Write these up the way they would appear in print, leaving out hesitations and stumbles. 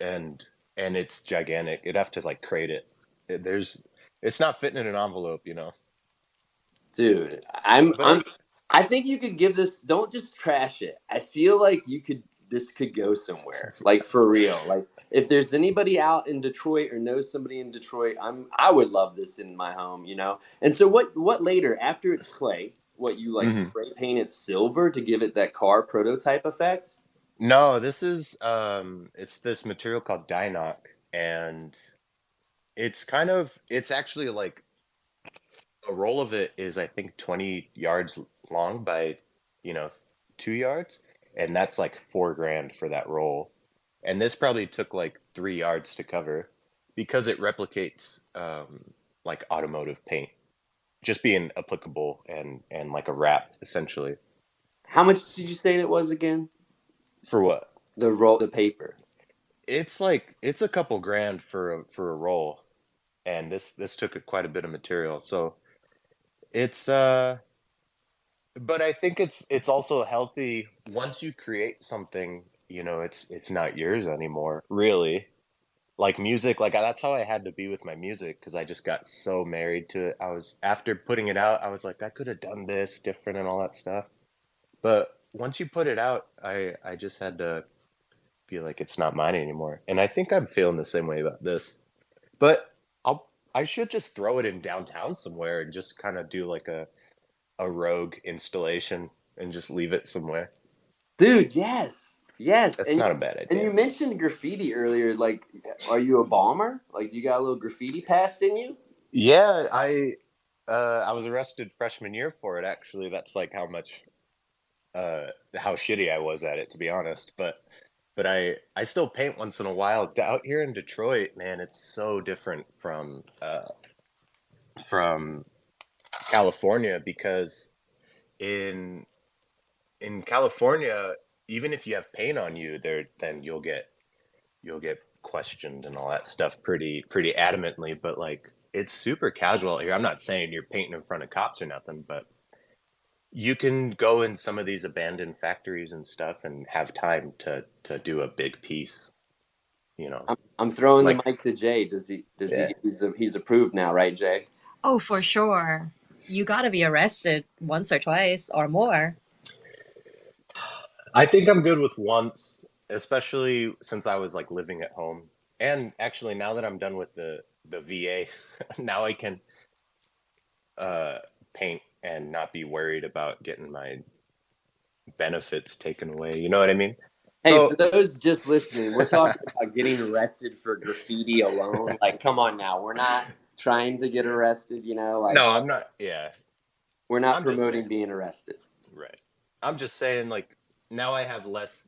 and it's gigantic. You'd have to like crate it. It's not fitting in an envelope, you know. Dude, But I think you could give this. Don't just trash it. I feel like this could go somewhere, like for real. Like if there's anybody out in Detroit or knows somebody in Detroit, I would love this in my home, you know. And so what later after it's clay? What you like mhm. spray paint it silver to give it that car prototype effect? No, this is it's this material called Dynoc, and it's actually like a roll of it is I think 20 yards long by, you know, 2 yards, and that's like 4 grand for that roll. And this probably took like 3 yards to cover because it replicates like automotive paint, just being applicable and like a wrap essentially. How much did you say it was again? For what? The paper. It's a couple grand for a roll, and this took quite a bit of material. So it's but I think it's also healthy once you create something, you know, it's not yours anymore, really. Like music, like that's how I had to be with my music because I just got so married to it. I was after putting it out, I was like, I could have done this different and all that stuff. But once you put it out, I just had to feel like it's not mine anymore. And I think I'm feeling the same way about this. But I should just throw it in downtown somewhere and just kind of do like a rogue installation and just leave it somewhere. Dude, yes. Yes. That's not a bad And idea. you mentioned graffiti earlier. Like, are you a bomber? Like, you got a little graffiti past in you? Yeah, I was arrested freshman year for it actually. That's like uh how shitty I was at it, to be honest. But I still paint once in a while. Out here in Detroit, man, it's so different from California because in in California, even if you have paint on you, then you'll get questioned and all that stuff pretty adamantly. But like it's super casual here. I'm not saying you're painting in front of cops or nothing, but you can go in some of these abandoned factories and stuff and have time to do a big piece. You know, I'm throwing the like mic to Jay. yeah. He's approved now, right, Jay? Oh, for sure. You gotta be arrested once or twice or more. I think I'm good with once, especially since I was like living at home. And actually, now that I'm done with the VA, now I can uh, paint and not be worried about getting my benefits taken away. You know what I mean? Hey, for So those just listening, we're talking about getting arrested for graffiti alone. Like, come on now. We're not trying to get arrested, you know? Like, no, I'm not. Yeah, we're not I'm just promoting saying. being arrested. Right. I'm just saying. Like now, I have less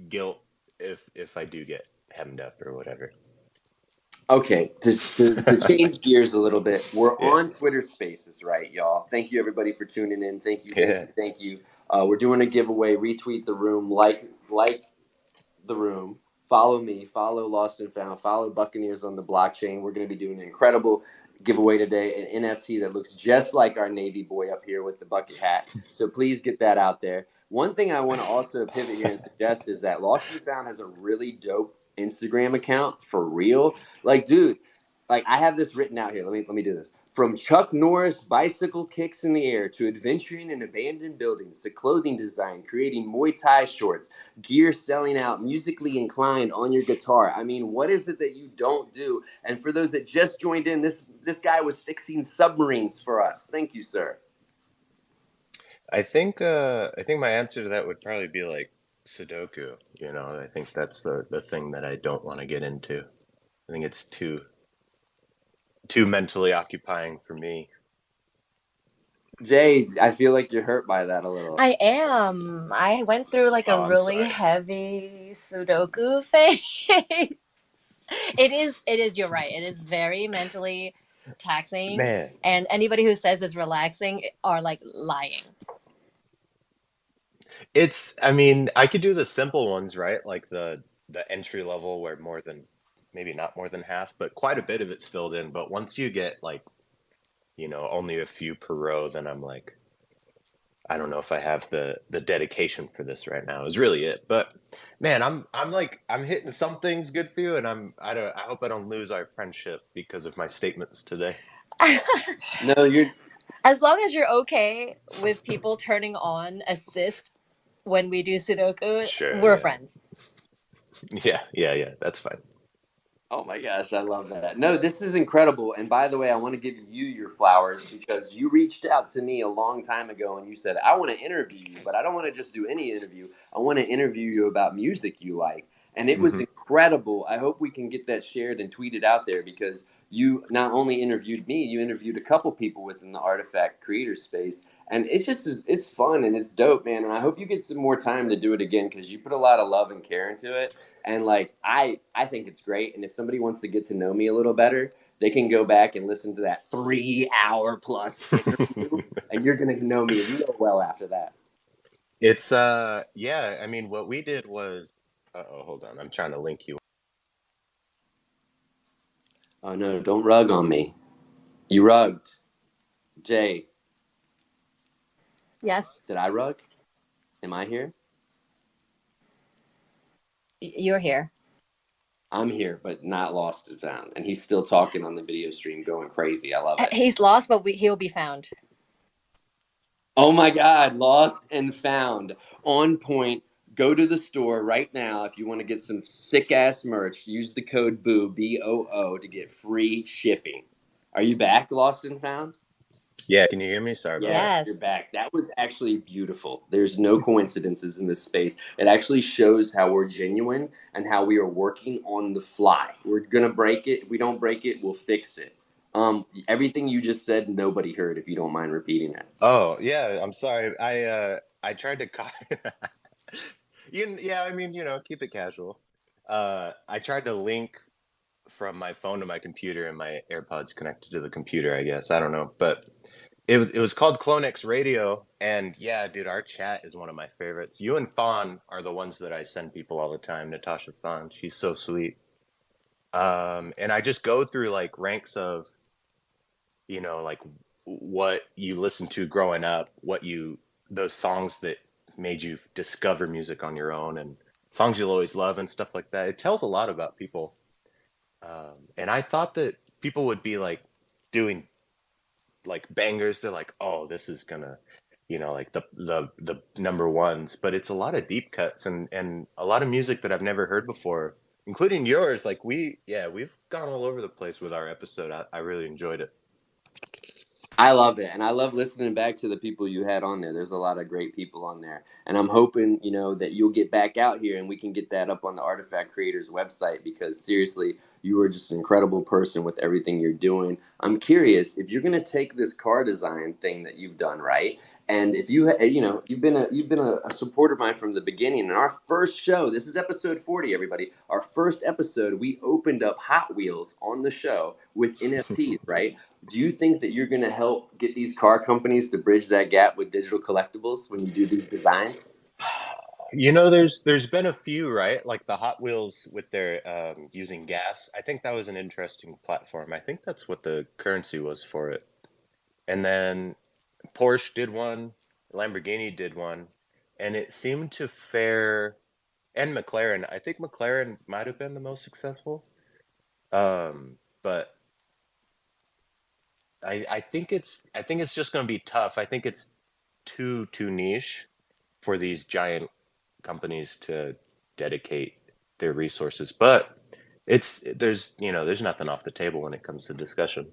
guilt if I do get hemmed up or whatever. Okay, to change gears a little bit, we're Yeah. on Twitter Spaces, right, y'all? Thank you, everybody, for tuning in. Thank you, thank Yeah. you, thank you. We're doing a giveaway. Retweet the room, like the room. Follow me, follow Lost and Found, follow Buccaneers on the blockchain. We're going to be doing an incredible giveaway today, an NFT that looks just like our Navy boy up here with the bucket hat. So please get that out there. One thing I want to also pivot here and suggest is that Lost and Found has a really dope Instagram account for real. Like, dude, like I have this written out here. Let me do this. From Chuck Norris bicycle kicks in the air to adventuring in abandoned buildings to clothing design, creating Muay Thai shorts, gear selling out, musically inclined on your guitar. I mean, what is it that you don't do? And for those that just joined in, this guy was fixing submarines for us. Thank you, sir. I think my answer to that would probably be like Sudoku. You know, I think that's the thing that I don't want to get into. I think it's too mentally occupying for me. Jay, I feel like you're hurt by that a little. I am. I went through like a Oh, I'm really sorry. heavy Sudoku phase. It is, you're right. It is very mentally taxing. Man, And anybody who says it's relaxing are like lying. I mean, I could do the simple ones, right? Like the entry level where maybe not more than half, but quite a bit of it's filled in. But once you get like, you know, only a few per row, then I don't know if I have the dedication for this right now. Is really it. But man, I'm like I'm hitting some things good for you, and I hope I don't lose our friendship because of my statements today. No, you're. As long as you're okay with people turning on assist when we do Sudoku, Sure, we're yeah. friends. Yeah, that's fine. Oh my gosh, I love that. No, this is incredible. And by the way, I want to give you your flowers because you reached out to me a long time ago and you said, I want to interview you, but I don't want to just do any interview. I want to interview you about music you like. And it was Hmm. incredible. I hope we can get that shared and tweeted out there because you not only interviewed me, you interviewed a couple people within the Artifact creator space. And it's just, it's fun and it's dope, man. And I hope you get some more time to do it again because you put a lot of love and care into it. And like I think it's great. And if somebody wants to get to know me a little better, they can go back and listen to that 3 hour plus interview, and you're gonna know me real well after that. It's yeah, I mean what we did was oh hold on, I'm trying to link you. Oh no, don't rug on me. You rugged. Jay, Yes, did I rug? Am I here? you're here. I'm here, but not lost and found. And he's still talking on the video stream, going crazy. I love it. He's lost, but he'll be found. Oh my God, lost and found. On point. Go to the store right now if you want to get some sick ass merch. Use the code BOO, BOO, to get free shipping. Are you back, lost and found? Yeah, can you hear me? Sorry about that. Yes, you're Yes. back. That was actually beautiful. There's no coincidences in this space. It actually shows how we're genuine and how we are working on the fly. We're gonna break it. If we don't break it, we'll fix it. Everything you just said, nobody heard. If you don't mind repeating it. Oh, yeah, I'm sorry. I tried to yeah, I mean, keep it casual. I tried to link from my phone to my computer and my AirPods connected to the computer, I guess. I don't know, but it was called CloneX Radio, and yeah, dude, our chat is one of my favorites. You and Fawn are the ones that I send people all the time. Natasha Fawn, she's so sweet. And I just go through like ranks of, like what you listened to growing up, those songs that made you discover music on your own, and songs you'll always love and stuff like that. It tells a lot about people. And I thought that people would be like doing like bangers. They're like, oh, this is gonna, like the number ones. But it's a lot of deep cuts and a lot of music that I've never heard before, including yours. Like we've gone all over the place with our episode. I really enjoyed it. I love it, and I love listening back to the people you had on there. There's a lot of great people on there, and I'm hoping that you'll get back out here and we can get that up on the Artifact Creators website because seriously, you are just an incredible person with everything you're doing. I'm curious if you're gonna take this car design thing that you've done right, and if you've been a supporter of mine from the beginning. In our first show, this is episode 40, everybody. Our first episode, we opened up Hot Wheels on the show with NFTs, right? Do you think that you're going to help get these car companies to bridge that gap with digital collectibles when you do these designs? There's been a few, right? Like the Hot Wheels with their using gas. I think that was an interesting platform. I think that's what the currency was for it. And then Porsche did one, Lamborghini did one, and it seemed to fare, and McLaren. I think McLaren might have been the most successful. But I think it's just going to be tough. I think it's too niche for these giant companies to dedicate their resources. But there's nothing off the table when it comes to discussion.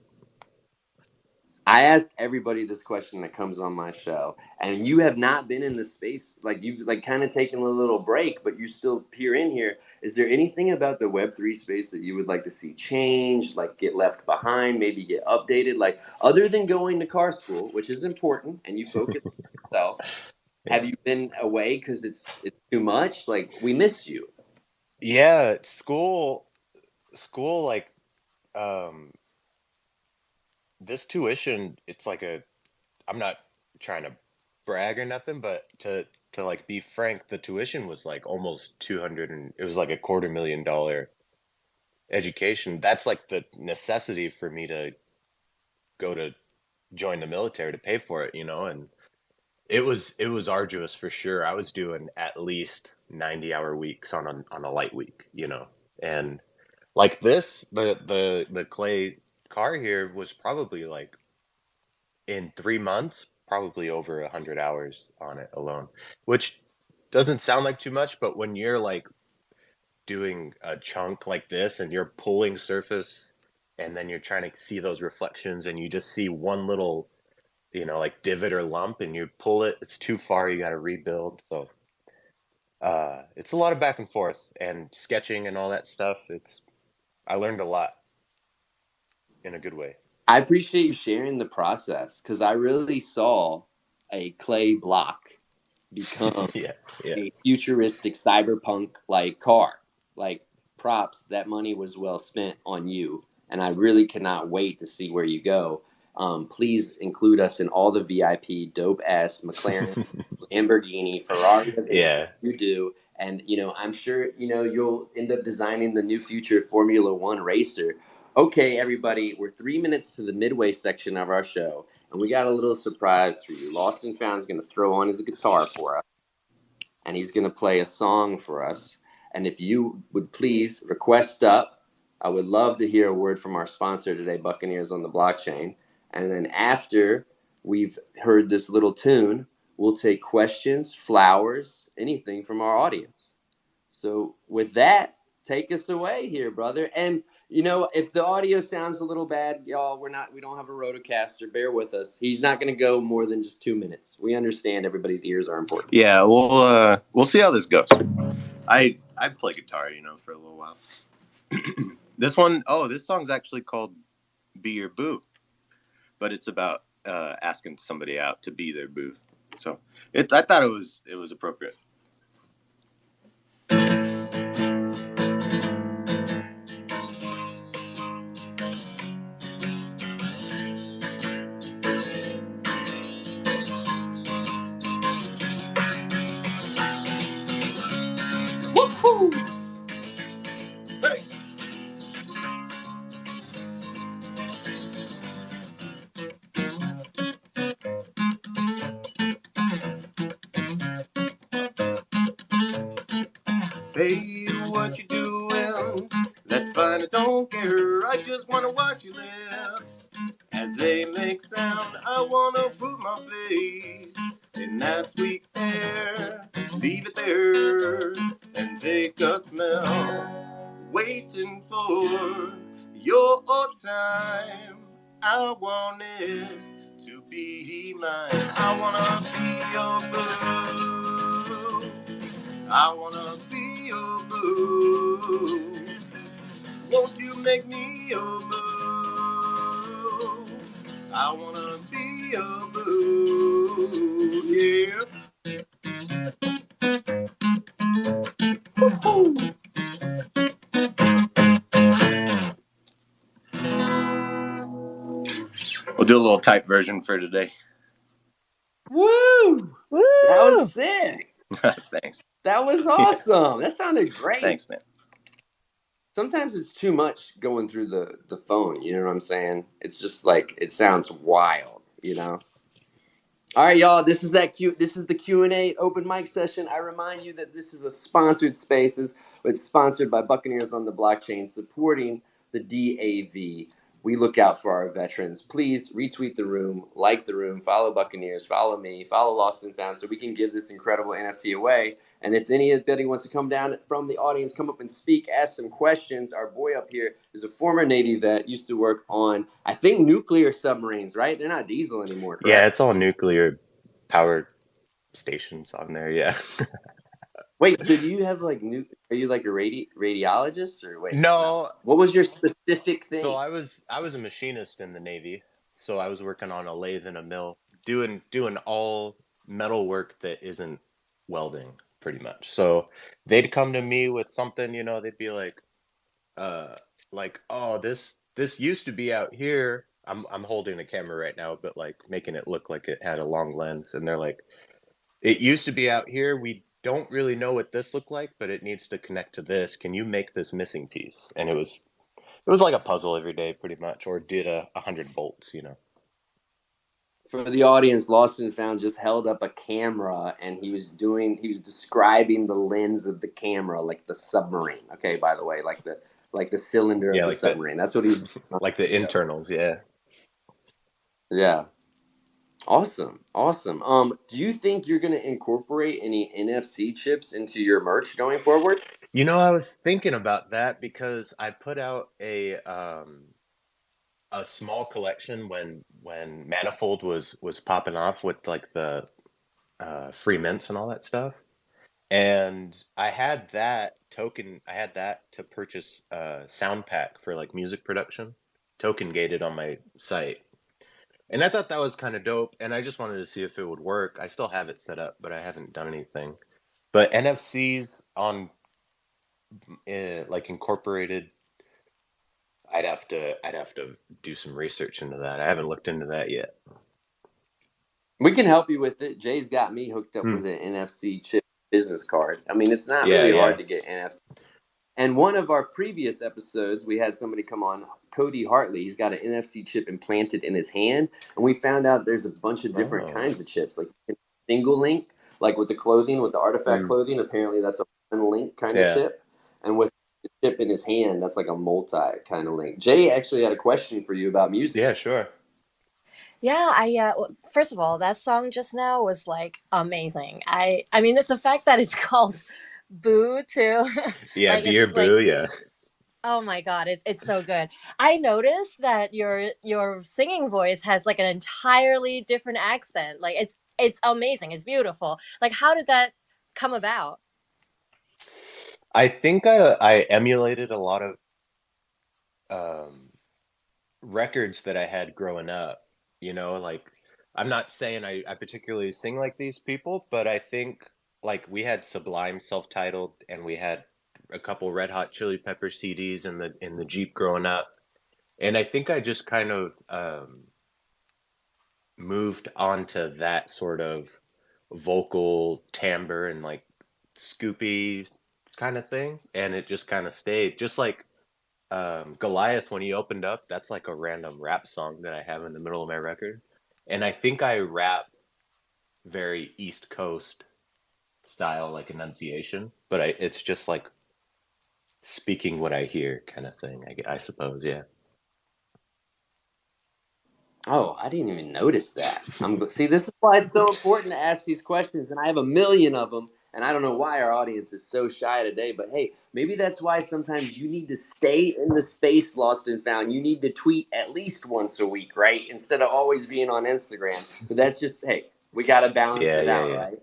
I ask everybody this question that comes on my show, and you have not been in the space, like you've like kind of taken a little break, but you still peer in here. Is there anything about the Web3 space that you would like to see change, like get left behind, maybe get updated, like other than going to car school, which is important, and you focus on yourself? Yeah. Have you been away because it's too much? Like we miss you. Yeah, school like um this tuition, it's like I'm not trying to brag or nothing, but to like be frank, the tuition was like almost 200, and it was like a $250,000 education. That's like the necessity for me to go to join the military to pay for it, and It was arduous for sure. I was doing at least 90-hour weeks on a light week, you know. And like this, the clay car here was probably like in 3 months, probably over 100 hours on it alone, which doesn't sound like too much, but when you're like doing a chunk like this and you're pulling surface and then you're trying to see those reflections and you just see one little, you know, like divot or lump and you pull it, it's too far, you got to rebuild. So it's a lot of back and forth and sketching and all that stuff. I learned a lot in a good way. I appreciate you sharing the process because I really saw a clay block become Yeah, yeah. a futuristic cyberpunk like car. Like props, that money was well spent on you. And I really cannot wait to see where you go. Please include us in all the VIP dope ass McLaren, Lamborghini, Ferrari events Yeah. you do. And I'm sure you'll end up designing the new future Formula One racer. Okay, everybody, we're 3 minutes to the midway section of our show, and we got a little surprise for you. Lost and Found is going to throw on his guitar for us, and he's going to play a song for us. And if you would please request up, I would love to hear a word from our sponsor today, Buccaneers on the Blockchain. And then after we've heard this little tune, we'll take questions, flowers, anything from our audience. So with that, take us away here, brother. And if the audio sounds a little bad, y'all, we don't have a rotocaster. Bear with us. He's not going to go more than just 2 minutes. We understand everybody's ears are important. Yeah, we'll see how this goes. I play guitar, for a little while. This song's actually called "Be Your Boo," but it's about asking somebody out to be their boo. So I thought it was appropriate. Woo-hoo! Hey! Hey, what you doing? That's fine, I don't care. I just wanna watch your lips as they make sound. I wanna put my face in that sweet air, leave it there and take a smell. Waiting for your time. I want it to be mine. I wanna be your boo. I wanna be your boo. Won't you make me your boo? I wanna be your boo. Yeah. Woo-hoo. We'll do a little type version for today. Woo! Woo! That was sick. Thanks. That was awesome. That sounded great. Thanks, man. Sometimes it's too much going through the phone. You know what I'm saying? It's just like it sounds wild. All right, y'all. This is the Q&A open mic session. I remind you that this is a sponsored spaces. It's sponsored by Buccaneers on the Blockchain, supporting the DAV. We look out for our veterans. Please retweet the room, like the room, follow Buccaneers, follow me, follow Lost and Found, so we can give this incredible NFT away. And if anybody wants to come down from the audience, come up and speak, ask some questions. Our boy up here is a former Navy vet, used to work on, I think, nuclear submarines, right? They're not diesel anymore, correct? Yeah, it's all nuclear powered stations on there. Yeah. Wait, so do you have are you like a radiologist or wait? No. What was your specific thing? So I was a machinist in the Navy. So I was working on a lathe and a mill, doing all metal work that isn't welding, pretty much. So they'd come to me with something, they'd be like, oh, this used to be out here. I'm holding a camera right now, but like making it look like it had a long lens, and they're like, it used to be out here. We don't really know what this looked like, but it needs to connect to this. Can you make this missing piece? And it was like a puzzle every day, pretty much, or did 100 bolts, For the audience, Lost and Found just held up a camera and he was describing the lens of the camera like the submarine. Okay, by the way, like the cylinder of Yeah, the submarine. That's what he was doing on like the the video. internals. Yeah. Yeah. Awesome. Awesome. Do you think you're gonna incorporate any NFC chips into your merch going forward? You know, I was thinking about that because I put out a small collection when Manifold was popping off with like the free mints and all that stuff. And I had that token. I had that to purchase a sound pack for like music production, token gated on my site. And I thought that was kind of dope. And I just wanted to see if it would work. I still have it set up, but I haven't done anything. But NFCs on like incorporated, I'd have to do some research into that. I haven't looked into that yet. We can help you with it. Jay's got me hooked up Hmm. with an NFC chip business card. I mean, it's not Yeah, really yeah. hard to get NFC. And one of our previous episodes, we had somebody come on, Cody Hartley. He's got an NFC chip implanted in his hand, and we found out there's a bunch of different Oh. kinds of chips, like single link, like with the clothing, with the artifact Mm. clothing. Apparently, that's a one link kind of Yeah. chip, and with the chip in his hand, that's like a multi kind of link. Jay actually had a question for you about music. Yeah, sure. Yeah, first of all, that song just now was like amazing. I mean, it's the fact that it's called Boo too. Yeah, Like it's beer like, boo, yeah. oh my God, it's so good. I noticed that your singing voice has like an entirely different accent. Like it's amazing. It's beautiful. Like how did that come about? I think I emulated a lot of um records that I had growing up. You know, like I'm not saying I particularly sing like these people, but I think like we had Sublime self-titled and we had a couple Red Hot Chili Pepper CDs in the Jeep growing up. And I think I just kind of moved onto that sort of vocal timbre and like scoopy kind of thing, and it just kind of stayed. Just like Goliath, when he opened up, that's like a random rap song that I have in the middle of my record, and I think I rap very East Coast style, like enunciation, but it's just like speaking what I hear kind of thing. I suppose, yeah. Oh, I didn't even notice that. See, this is why it's so important to ask these questions, and I have a million of them. And I don't know why our audience is so shy today, but hey, maybe that's why sometimes you need to stay in the space Lost and Found. You need to tweet at least once a week, right? Instead of always being on Instagram. But that's just, hey, we got to balance Yeah, it yeah, out, yeah. right?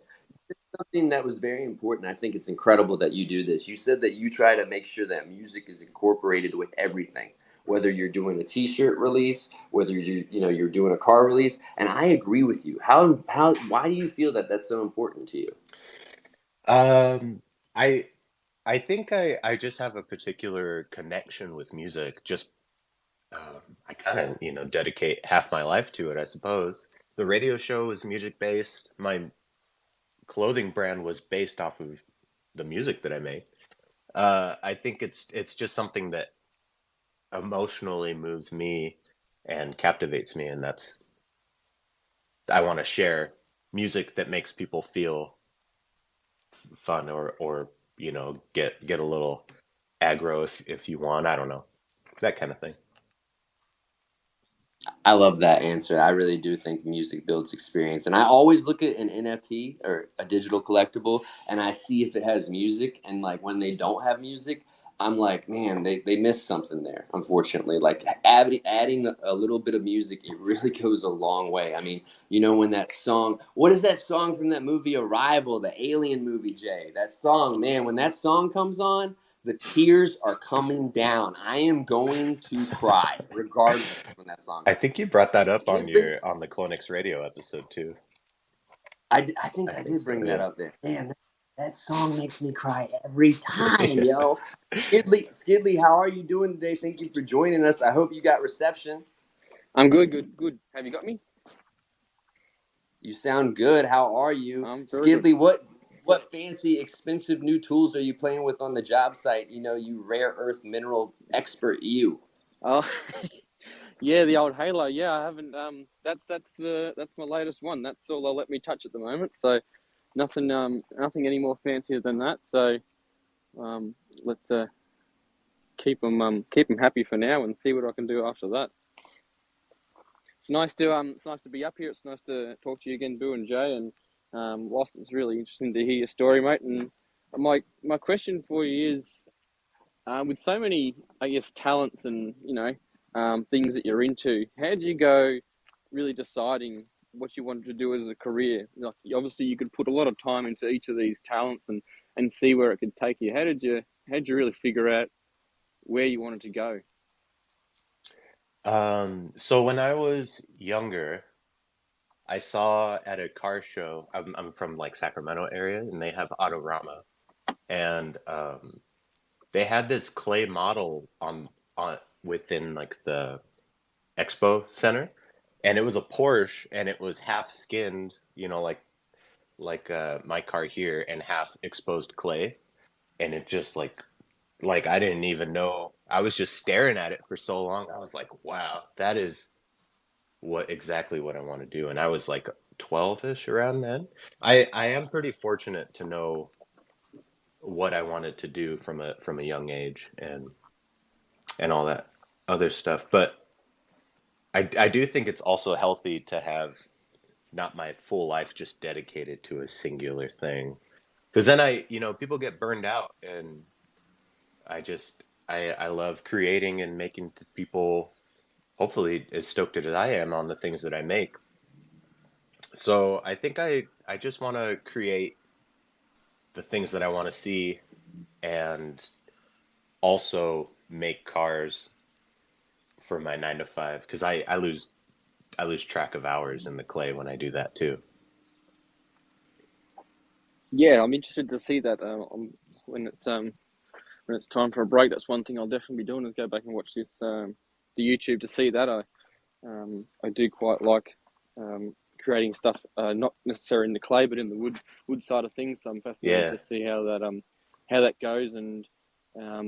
Something that was very important. I think it's incredible that you do this. You said that you try to make sure that music is incorporated with everything, whether you're doing a T-shirt release, whether you're doing a car release. And I agree with you. Why do you feel that that's so important to you? Um, I I think I just have a particular connection with music. Just I kind of dedicate half my life to it, I suppose. The radio show is music based. My clothing brand was based off of the music that I make. I think it's just something that emotionally moves me and captivates me, and that's I want to share music that makes people feel fun or get a little aggro if you want. I don't know, that kind of thing. I love that answer. I really do think music builds experience. And I always look at an NFT or a digital collectible and I see if it has music. And like when they don't have music, I'm like, man, they missed something there, unfortunately. Like adding a little bit of music, it really goes a long way. I mean, when that song, what is that song from that movie Arrival, the Alien movie, Jay? That song, man, when that song comes on, the tears are coming down. I am going to cry regardless when that song I comes think you brought that up on. on the CloneX Radio episode too. I think I I think did so, bring that yeah. up there. Man, that song makes me cry every time, yo. Skidley, how are you doing today? Thank you for joining us. I hope you got reception. I'm good, good, good. Have you got me? You sound good. How are you? I'm very good. Skidley, what fancy, expensive new tools are you playing with on the job site? You rare earth mineral expert, you. Oh, Yeah, the old Halo. Yeah, I haven't. That's my latest one. That's all they'll let me touch at the moment. So nothing any more fancier than that. So let's keep them happy for now and see what I can do after that. It's nice to be up here. It's nice to talk to you again, Boo and Jay. And Lost, it's really interesting to hear your story, mate. And my question for you is, with so many, I guess, talents and things that you're into, how did you go really deciding what you wanted to do as a career? Like, obviously, you could put a lot of time into each of these talents and see where it could take you. How did you really figure out where you wanted to go? So when I was younger, I saw at a car show. I'm from like Sacramento area, and they have Autorama, and they had this clay model on within like the expo center, and it was a Porsche, and it was half skinned, like my car here, and half exposed clay, and it just like I didn't even know. I was just staring at it for so long. I was like, wow, that is exactly what I want to do. And I was like 12ish around then. I am pretty fortunate to know what I wanted to do from a young age and all that other stuff. But I do think it's also healthy to have not my full life just dedicated to a singular thing. Because then people get burned out, and I love creating and making people hopefully as stoked as I am on the things that I make. So I think I just want to create the things that I want to see, and also make cars for my 9 to 5, because I lose track of hours in the clay when I do that too. Yeah, I'm interested to see that when it's time for a break. That's one thing I'll definitely be doing, is go back and watch this the YouTube to see that. I do quite like creating stuff, not necessarily in the clay, but in the wood side of things. So I'm fascinated Yeah. to see how that goes. And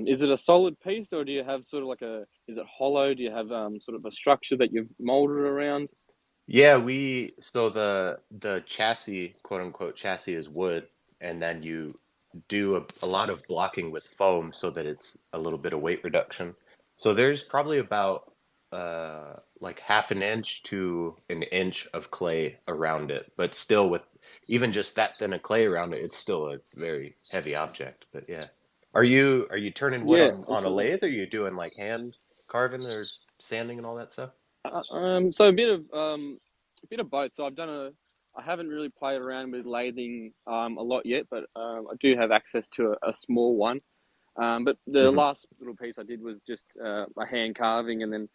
is it a solid piece, or do you have sort of is it hollow? Do you have sort of a structure that you've molded around? Yeah, so the chassis, quote unquote chassis, is wood, and then you do a lot of blocking with foam so that it's a little bit of weight reduction. So there's probably about like half an inch to an inch of clay around it, but still, with even just that thin of clay around it, it's still a very heavy object. But yeah. Are you turning wood Yeah, on a absolutely. lathe, or are you doing like hand carving or sanding and all that stuff? So a bit of both. So I haven't really played around with lathing a lot yet, but I do have access to a small one. But the Hmm. last little piece I did was just a hand carving, and then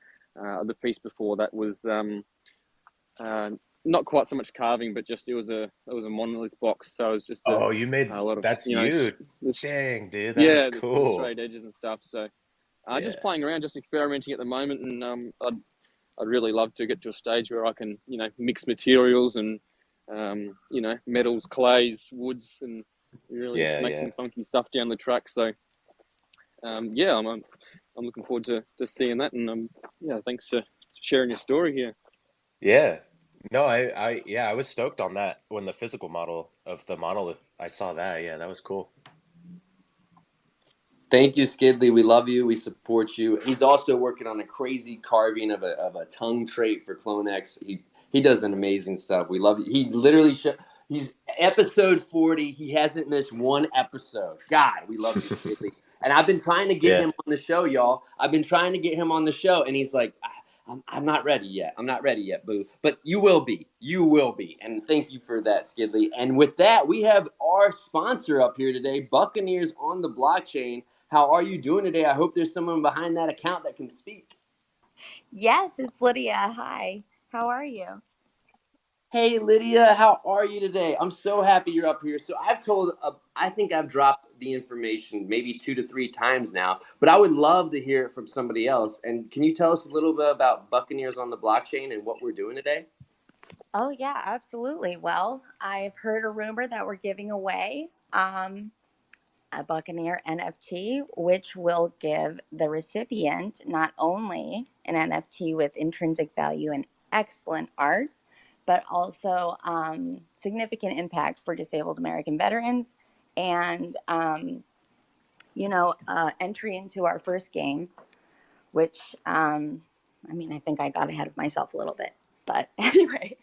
the piece before that was uh, not quite so much carving, but just it was a monolith box. So it was just Oh, a lot of that's you. this, Dang, dude, that is yeah, the cool. straight edges and stuff. So just Yeah. playing around, just experimenting at the moment, and I'd really love to get to a stage where I can, mix materials and, metals, clays, woods, and really Yeah, make yeah. some funky stuff down the track. So, yeah, I'm looking forward to seeing that. And, yeah, thanks for sharing your story here. Yeah. No, yeah, I was stoked on that when the physical model of the monolith, I saw that. Yeah, that was cool. Thank you, Skidley. We love you. We support you. He's also working on a crazy carving of a tongue trait for CloneX. He does an amazing stuff. We love you. He literally he's episode 40. He hasn't missed one episode. God, we love you, Skidley. And I've been trying to get Yeah. him on the show, y'all. I've been trying to get him on the show, and he's like, I'm not ready yet. I'm not ready yet, Boo. But you will be. You will be. And thank you for that, Skidley. And with that, we have our sponsor up here today, Buccaneers on the Blockchain. How are you doing today? I hope there's someone behind that account that can speak. Yes, it's Lydia. Hi. How are you? Hey, Lydia, how are you today? I'm so happy you're up here. So I think I've dropped the information maybe 2 to 3 times now, but I would love to hear it from somebody else. And can you tell us a little bit about Buccaneers on the Blockchain and what we're doing today? Oh, yeah, absolutely. Well, I've heard a rumor that we're giving away a Buccaneer NFT, which will give the recipient not only an NFT with intrinsic value and excellent art, but also significant impact for disabled American veterans and, entry into our first game, which, I think I got ahead of myself a little bit. But anyway,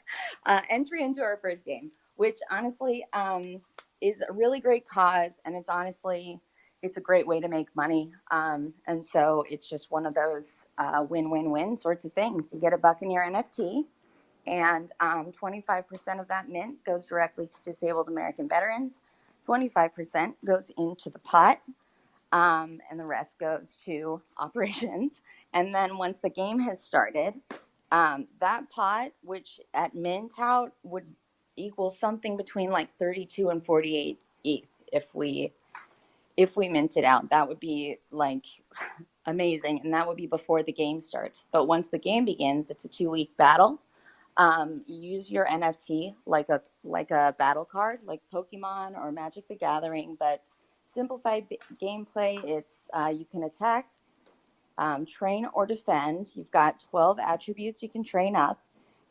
entry into our first game, which honestly is a really great cause. And it's a great way to make money. And so it's just one of those win-win-win sorts of things. You get a Buccaneer NFT, and 25% of that mint goes directly to disabled American veterans. 25% goes into the pot, and the rest goes to operations. And then once the game has started, that pot, which at mint out would equal something between like 32 and 48 ETH if we mint it out. That would be like amazing, and that would be before the game starts. But once the game begins, it's a 2-week battle. You use your NFT like a battle card, like Pokemon or Magic the Gathering, but simplified gameplay. It's you can attack, train, or defend. You've got 12 attributes you can train up,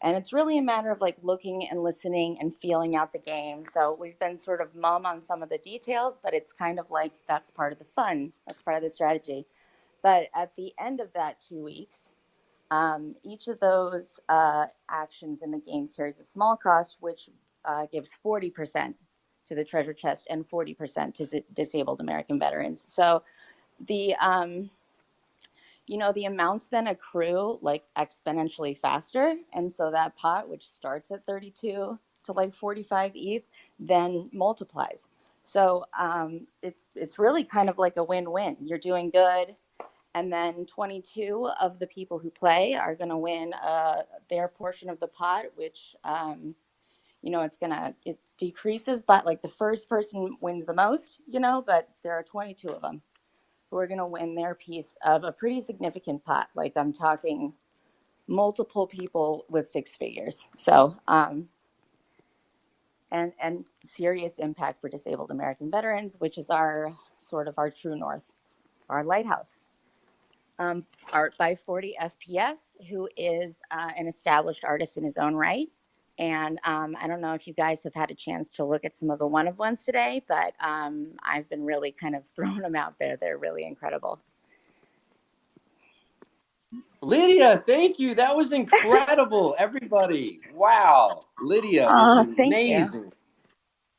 and it's really a matter of like looking and listening and feeling out the game. So we've been sort of mum on some of the details, but it's kind of like that's part of the fun. That's part of the strategy. But at the end of that 2 weeks, each of those actions in the game carries a small cost, which gives 40% to the treasure chest and 40% to disabled American veterans. So the the amounts then accrue like exponentially faster, and so that pot, which starts at 32 to like 45 ETH, then multiplies. So it's really kind of like a win-win. You're doing good, and then 22 of the people who play are going to win their portion of the pot, which it decreases, but like the first person wins the most, but there are 22 of them who are going to win their piece of a pretty significant pot. Like I'm talking multiple people with six figures. So and serious impact for disabled American veterans, which is our sort of our true north, our lighthouse. Art by 40 FPS, who is an established artist in his own right. And I don't know if you guys have had a chance to look at some of the one-of-ones today, but I've been really kind of throwing them out there. They're really incredible. Lydia, thank you. That was incredible, everybody. Wow. Lydia is Thank you. amazing.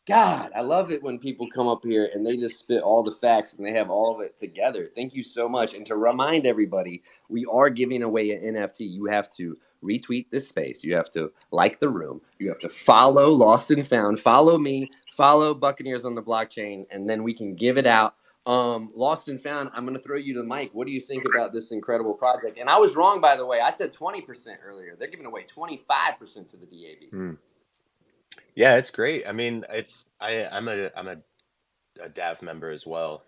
God, I love it when people come up here and they just spit all the facts and they have all of it together. Thank you so much. And to remind everybody, we are giving away an NFT. You have to retweet this space. You have to like the room. You have to follow Lost and Found. Follow me. Follow Buccaneers on the Blockchain. And then we can give it out. Lost and Found, I'm going to throw you the mic. What do you think about this incredible project? And I was wrong, by the way. I said 20% earlier. They're giving away 25% to the DAV. Yeah, it's great. I mean, I'm a DAV member as well.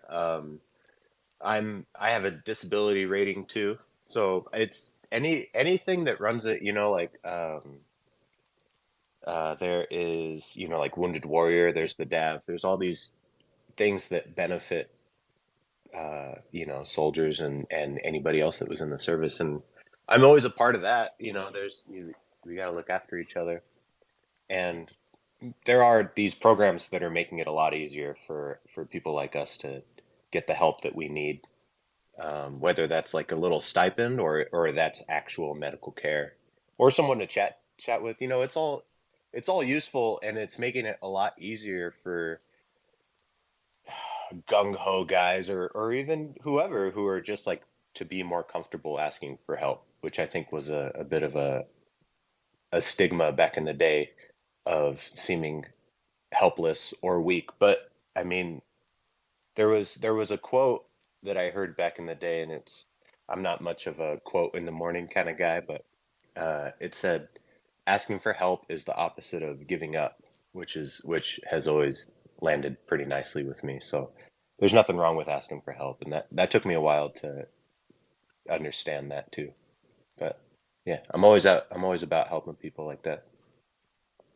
I have a disability rating too, so it's anything that runs it. There is like Wounded Warrior. There's the DAV. There's all these things that benefit soldiers and anybody else that was in the service, and I'm always a part of that. We got to look after each other, and there are these programs that are making it a lot easier for people like us to get the help that we need, whether that's like a little stipend or that's actual medical care or someone to chat with. It's all useful, and it's making it a lot easier for gung-ho guys or even whoever who are just like to be more comfortable asking for help, which I think was a bit of a stigma back in the day of seeming helpless or weak. But I mean, there was a quote that I heard back in the day, and I'm not much of a quote in the morning kind of guy, but it said, "Asking for help is the opposite of giving up," which has always landed pretty nicely with me. So there's nothing wrong with asking for help, and that took me a while to understand that too. But yeah, I'm always about helping people like that.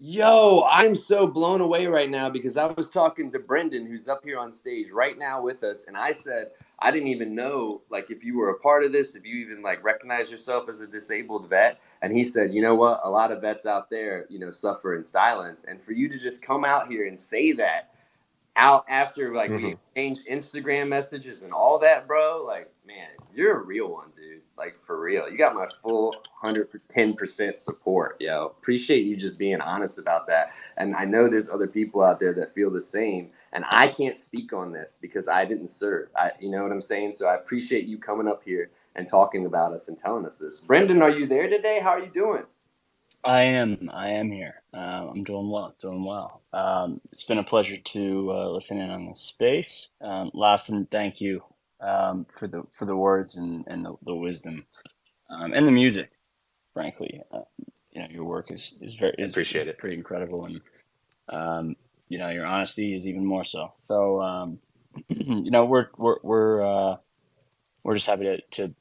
Yo, I'm so blown away right now because I was talking to Brendan, who's up here on stage right now with us, and I said I didn't even know like if you were a part of this, if you even like recognize yourself as a disabled vet. And he said, you know what, a lot of vets out there, suffer in silence, and for you to just come out here and say that out after like we Hmm. exchanged Instagram messages and all that, bro. Like, man, you're a real one, dude. Like for real, you got my full 110% support, yo. Appreciate you just being honest about that. And I know there's other people out there that feel the same. And I can't speak on this because I didn't serve. You know what I'm saying? So I appreciate you coming up here and talking about us and telling us this. Brendan, are you there today? How are you doing? I am here. I'm doing well. It's been a pleasure to listen in on this space. Laston, thank you for the words and the wisdom and the music. Frankly, your work is very is Appreciate it. pretty incredible, and your honesty is even more so. So we're just happy to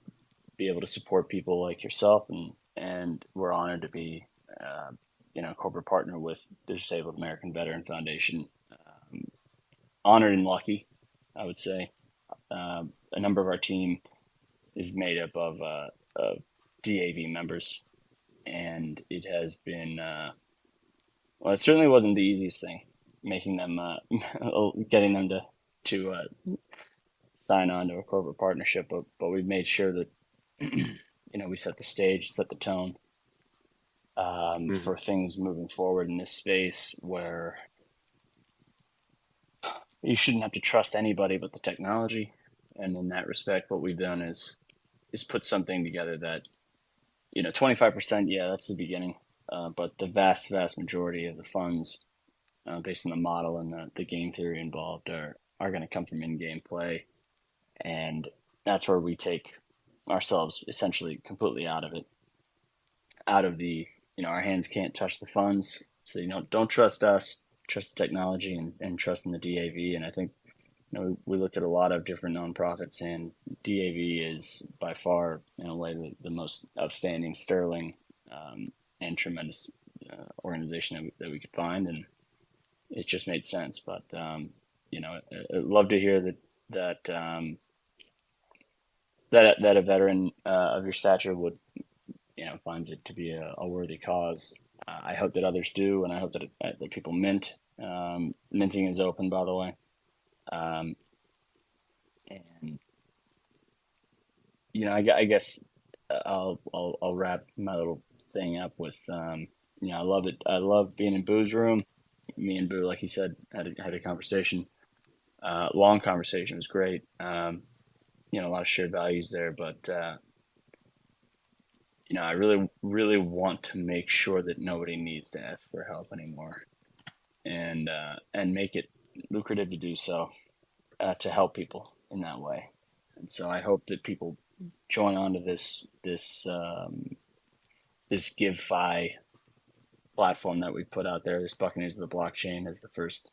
be able to support people like yourself, and we're honored to be a corporate partner with the Disabled American Veteran Foundation. Honored and lucky, I would say. A number of our team is made up of DAV members, and it has been well, it certainly wasn't the easiest thing making them getting them to sign on to a corporate partnership, but we've made sure that we set the stage, set the tone Hmm. for things moving forward in this space where you shouldn't have to trust anybody but the technology. And in that respect, what we've done is put something together that 25%, yeah, that's the beginning, but the vast majority of the funds, based on the model and the game theory involved, are going to come from in-game play, and that's where we take ourselves essentially completely out of it, out of the our hands can't touch the funds, so don't trust us, trust the technology, and trust in the DAV. And I think we looked at a lot of different nonprofits, and DAV is by far in a way the most outstanding, sterling, and tremendous organization that we could find, and it just made sense. But I'd love to hear that a veteran of your stature would finds it to be a worthy cause. I hope that others do, and I hope that people mint. Minting is open, by the way. Um, and I guess I'll wrap my little thing up with I love it. I love being in Boo's room. Me and Boo, like he said, had a conversation. Long conversation. It was great. A lot of shared values there, but I really want to make sure that nobody needs to ask for help anymore, and make it lucrative to do so, to help people in that way. And so I hope that people join onto this GiveFi platform that we put out there. This Buccaneers of the Blockchain as the first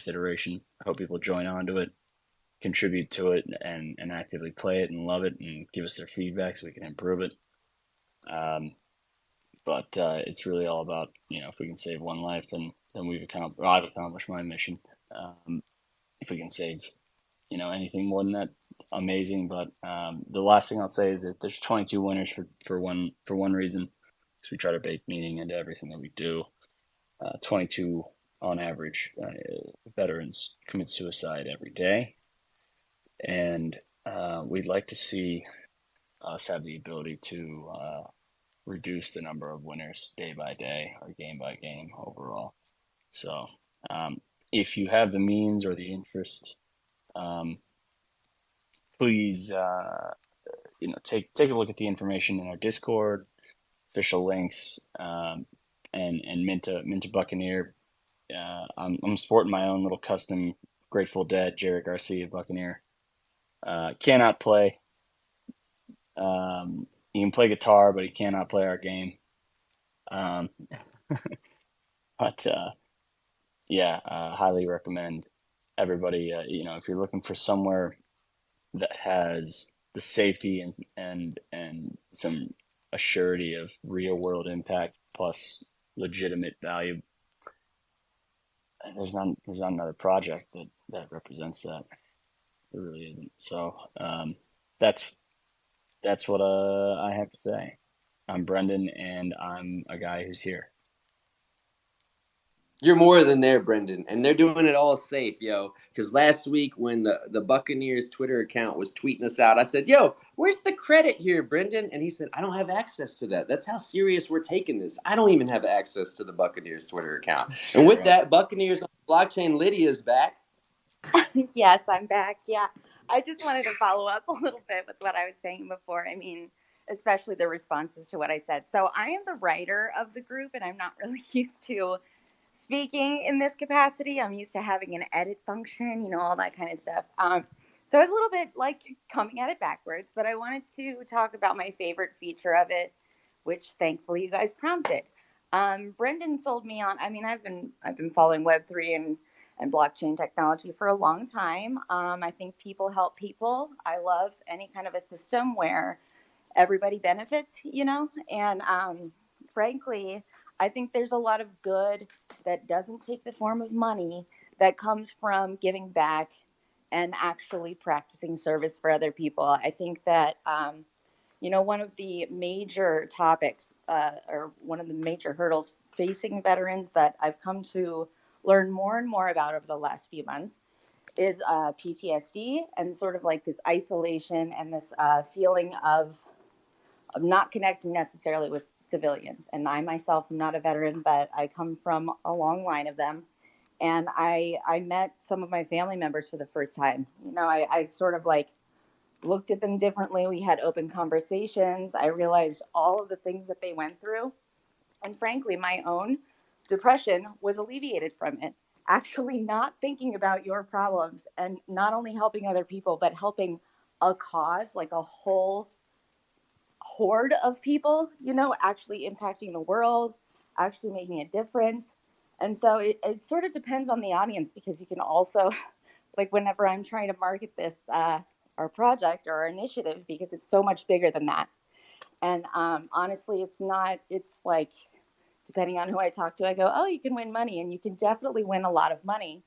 iteration. I hope people join onto it, contribute to it, and actively play it and love it, and give us their feedback so we can improve it. But it's really all about if we can save one life, then I've accomplished my mission. If we can save anything more than that, amazing. But the last thing I'll say is that there's 22 winners for one reason, because we try to bake meaning into everything that we do. 22 on average veterans commit suicide every day, and we'd like to see us have the ability to reduce the number of winners day by day or game by game overall. So if you have the means or the interest, please take a look at the information in our Discord, official links, and mint a Buccaneer. I'm sporting my own little custom Grateful Dead Jerry Garcia Buccaneer. Cannot play. He can play guitar, but he cannot play our game. Um, but yeah, highly recommend everybody. If you're looking for somewhere that has the safety and some assurity of real world impact plus legitimate value, there's not another project that represents that. There really isn't. So that's what I have to say. I'm Brendan, and I'm a guy who's here. You're more than there, Brendan, and they're doing it all safe, yo. Because last week when the Buccaneers Twitter account was tweeting us out, I said, "Yo, where's the credit here, Brendan?" And he said, "I don't have access to that. That's how serious we're taking this. I don't even have access to the Buccaneers Twitter account." And with that, Buccaneers on the blockchain, Lydia's back. Yes, I'm back. Yeah. I just wanted to follow up a little bit with what I was saying before. I mean, especially the responses to what I said. So I am the writer of the group, and I'm not really used to speaking in this capacity. I'm used to having an edit function, all that kind of stuff. So it's a little bit like coming at it backwards, but I wanted to talk about my favorite feature of it, which thankfully you guys prompted. Brendan sold me on. I mean, I've been following Web3 and blockchain technology for a long time. I think people help people. I love any kind of a system where everybody benefits, and frankly, I think there's a lot of good that doesn't take the form of money that comes from giving back and actually practicing service for other people. I think that one of the major topics or one of the major hurdles facing veterans that I've come to learn more and more about over the last few months is PTSD and sort of like this isolation and this feeling of not connecting necessarily with civilians. And I myself am not a veteran, but I come from a long line of them. And I met some of my family members for the first time. I sort of like looked at them differently. We had open conversations. I realized all of the things that they went through. And frankly, my own depression was alleviated from it. Actually, not thinking about your problems and not only helping other people, but helping a cause, like a whole horde of people, actually impacting the world, actually making a difference. And so it sort of depends on the audience because you can also, like, whenever I'm trying to market this, our project or our initiative, because it's so much bigger than that. And honestly, it's like, depending on who I talk to, I go, oh, you can win money, and you can definitely win a lot of money.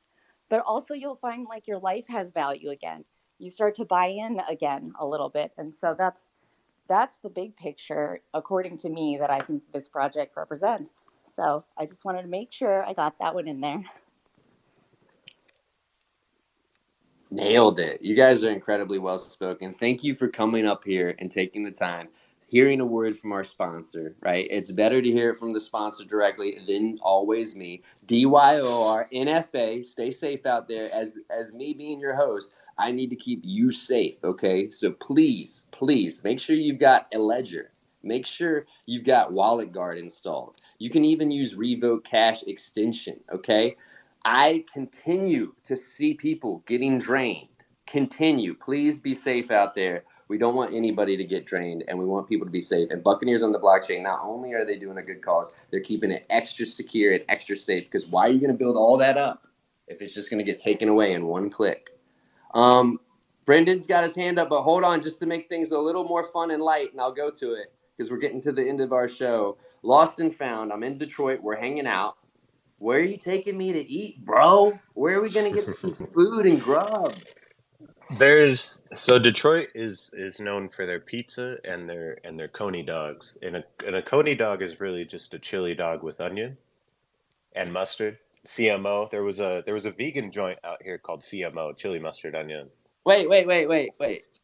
But also, you'll find like your life has value again. You start to buy in again a little bit. And so that's the big picture, according to me, that I think this project represents. So I just wanted to make sure I got that one in there. Nailed it. You guys are incredibly well spoken. Thank you for coming up here and taking the time, hearing a word from our sponsor, right? It's better to hear it from the sponsor directly than always me. DYOR, NFA, stay safe out there. As me being your host, I need to keep you safe, okay? So please, please make sure you've got a ledger. Make sure you've got Wallet Guard installed. You can even use Revoke Cash extension, okay? I continue to see people getting drained. Continue. Please be safe out there. We don't want anybody to get drained, and we want people to be safe. And Buccaneers on the blockchain, not only are they doing a good cause, they're keeping it extra secure and extra safe. Because why are you going to build all that up if it's just going to get taken away in one click? Brendan's got his hand up, but hold on, just to make things a little more fun and light, and I'll go to it because we're getting to the end of our show. Lost and Found. I'm in Detroit. We're hanging out. Where are you taking me to eat, bro? Where are we gonna get some food and grub? So Detroit is known for their pizza and their coney dogs. And a coney dog is really just a chili dog with onion and mustard. CMO. There was a vegan joint out here called CMO, chili mustard onion. Wait.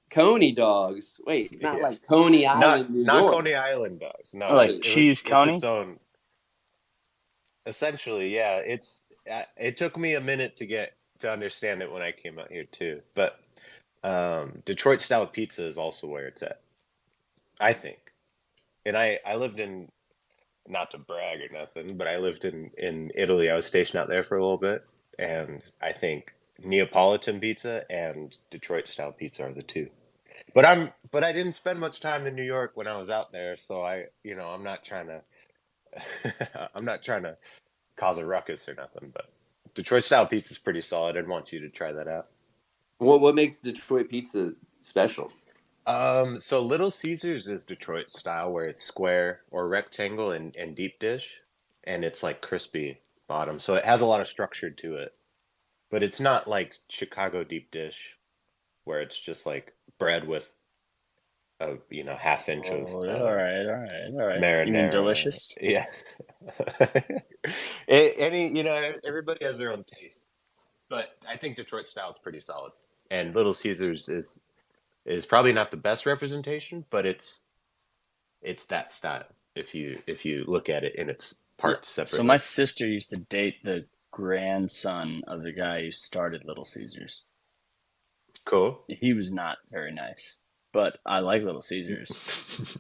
Coney dogs. Wait, not Yeah. like Coney Not Island, New not York. Coney Island dogs. Oh, No, like Wait. cheese it's its conies? own. Essentially, yeah. It took me a minute to understand it when I came out here too. But Detroit style pizza is also where it's at, I think. And I lived in, not to brag or nothing, but I lived in Italy. I was stationed out there for a little bit, and I think Neapolitan pizza and Detroit style pizza are the two. But I didn't spend much time in New York when I was out there, so I'm not trying to I'm not trying to cause a ruckus or nothing, but Detroit style pizza is pretty solid. I'd want you to try that out. What makes Detroit pizza special? So Little Caesars is Detroit style, where it's square or rectangle and deep dish, and it's like crispy. bottom, so it has a lot of structure to it. But it's not like Chicago deep dish, where it's just like bread with a half inch Oh, of all right, all right, all right. You mean marinara. delicious? Yeah. Everybody has their own taste, but I think Detroit style is pretty solid. And Little Caesars is probably not the best representation, but it's that style if you look at it in its Yeah. parts So my separately. sister used to date the grandson of the guy who started Little Caesars. Cool. He was not very nice, but I like Little Caesars.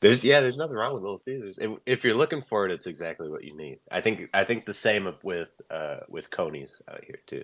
There's nothing wrong with Little Caesars. If you're looking for it, it's exactly what you need. I think the same with Coney's out here too.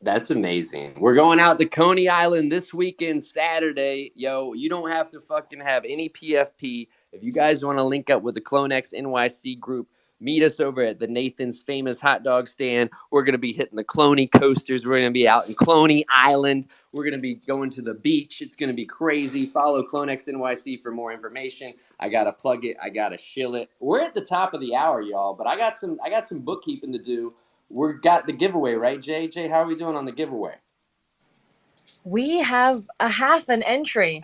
That's amazing. We're going out to Coney Island this weekend, Saturday. Yo, you don't have to fucking have any PFP. If you guys want to link up with the CloneX NYC group, meet us over at the Nathan's famous hot dog stand. We're going to be hitting the Cloney coasters. We're going to be out in Coney Island. We're going to be going to the beach. It's going to be crazy. Follow CloneX NYC for more information. I got to plug it. I got to shill it. We're at the top of the hour, y'all, but I got some bookkeeping to do. We've got the giveaway, right, Jay? Jay, how are we doing on the giveaway? We have a half an entry.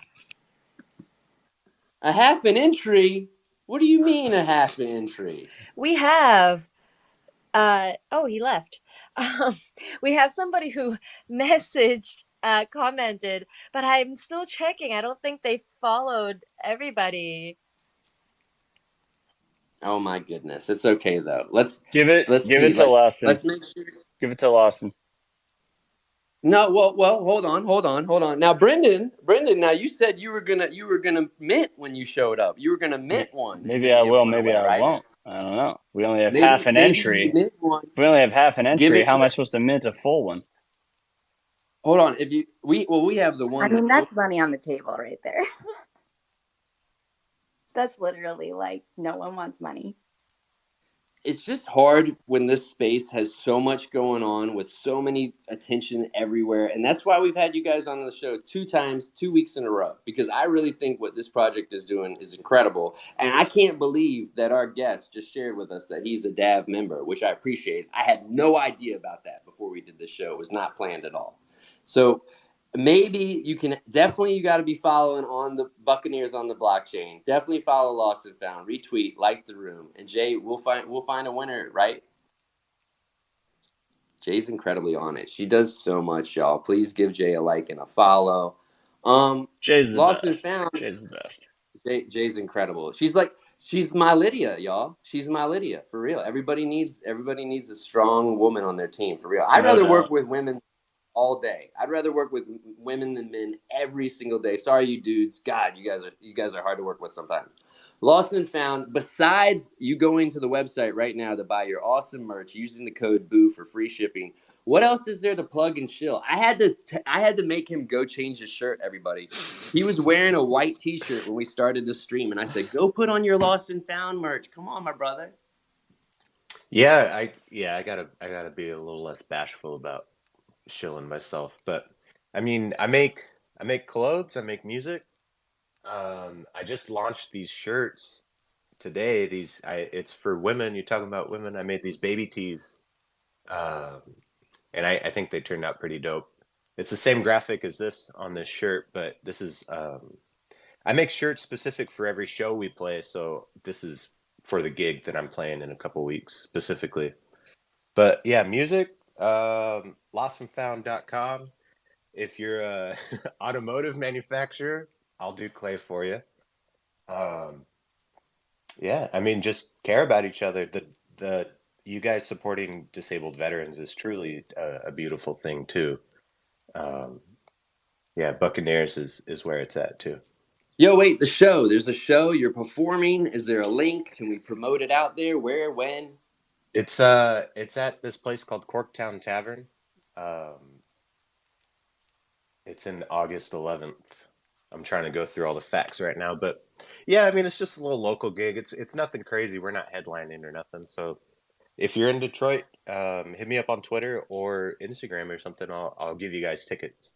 A half an entry? What do you mean a half an entry? We have he left. We have somebody who messaged, commented, but I'm still checking. I don't think they followed everybody. Oh my goodness. It's okay though. Let's Give it see. to Lawson. Let's make sure. Give it to Lawson. No, well, hold on. Now, Brendan, now you said you were gonna mint when you showed up. You were gonna mint one and Maybe then I give will, one maybe away, I right? won't. I don't know. We only have Maybe half an entry. you mint one. If we only have half an Give entry, it how to am I us. supposed to mint a full one? Hold on. We have the one. I mean, that's money on the table right there. That's literally like no one wants money. It's just hard when this space has so much going on with so many attention everywhere. And that's why we've had you guys on the show 2 times, 2 weeks in a row, because I really think what this project is doing is incredible. And I can't believe that our guest just shared with us that he's a DAV member, which I appreciate. I had no idea about that before we did this show. It was not planned at all. So maybe you got to be following on the Buccaneers on the blockchain. Definitely follow Lost and Found, retweet, like the room, and Jay, we'll find a winner, right? Jay's incredibly on it. She does so much, y'all. Please give Jay a like and a follow. Jay's the Lost and best. Found. Jay's the best. Jay's incredible. She's my Lydia, y'all. She's my Lydia for real. Everybody needs a strong woman on their team for real. I'd rather work with women all day. I'd rather work with women than men every single day. Sorry, you dudes. God, you guys are hard to work with sometimes. Lost and Found. Besides you going to the website right now to buy your awesome merch using the code BOO for free shipping, what else is there to plug and chill? I had to make him go change his shirt. Everybody, he was wearing a white T-shirt when we started the stream, and I said, "Go put on your Lost and Found merch. Come on, my brother." I gotta be a little less bashful about shilling myself. But I mean, I make clothes, I make music. I just launched these shirts today. It's for women. You're talking about women. I made these baby tees, um, and I think they turned out pretty dope. It's the same graphic as this on this shirt, but this is I make shirts specific for every show we play. So this is for the gig that I'm playing in a couple weeks specifically. But yeah, music, lostandfound.com. If you're a automotive manufacturer, I'll do clay for you. Um, yeah, I mean, just care about each other. The you guys supporting disabled veterans is truly a beautiful thing too. Um, yeah, Buccaneers is where it's at too. Yo, wait, the show. There's a show you're performing. Is there a link? Can we promote it out there? Where, when? It's at this place called Corktown Tavern. Um, it's in August 11th. I'm trying to go through all the facts right now, but yeah, I mean it's just a little local gig. It's nothing crazy. We're not headlining or nothing. So if you're in Detroit, hit me up on Twitter or Instagram or something. I'll give you guys tickets.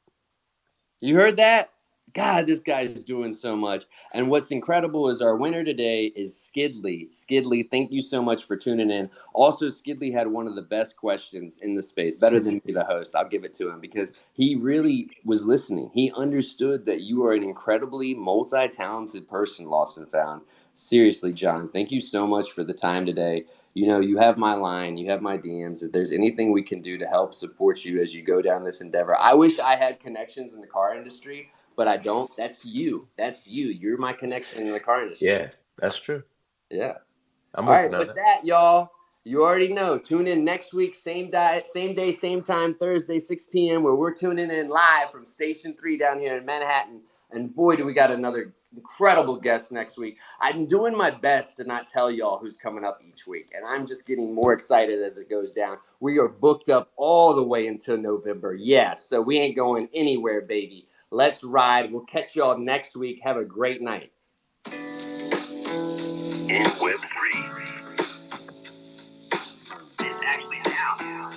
You heard that? God, this guy's doing so much. And what's incredible is our winner today is Skidley. Skidley, thank you so much for tuning in. Also, Skidley had one of the best questions in the space, better than me, the host. I'll give it to him because he really was listening. He understood that you are an incredibly multi-talented person, Lost and Found. Seriously, John, thank you so much for the time today. You know, you have my line, you have my DMs. If there's anything we can do to help support you as you go down this endeavor, I wish I had connections in the car industry, but I don't. That's you. That's you. You're my connection in the car industry. Yeah, that's true. Yeah. I'm All right. working on With it. that, y'all, you already know. Tune in next week, same day, same time, Thursday, 6 p.m., where we're tuning in live from Station 3 down here in Manhattan. And boy, do we got another incredible guest next week. I'm doing my best to not tell y'all who's coming up each week, and I'm just getting more excited as it goes down. We are booked up all the way until November. Yeah, so we ain't going anywhere, baby. Let's ride. We'll catch y'all next week. Have a great night. In Web3, it's actually now.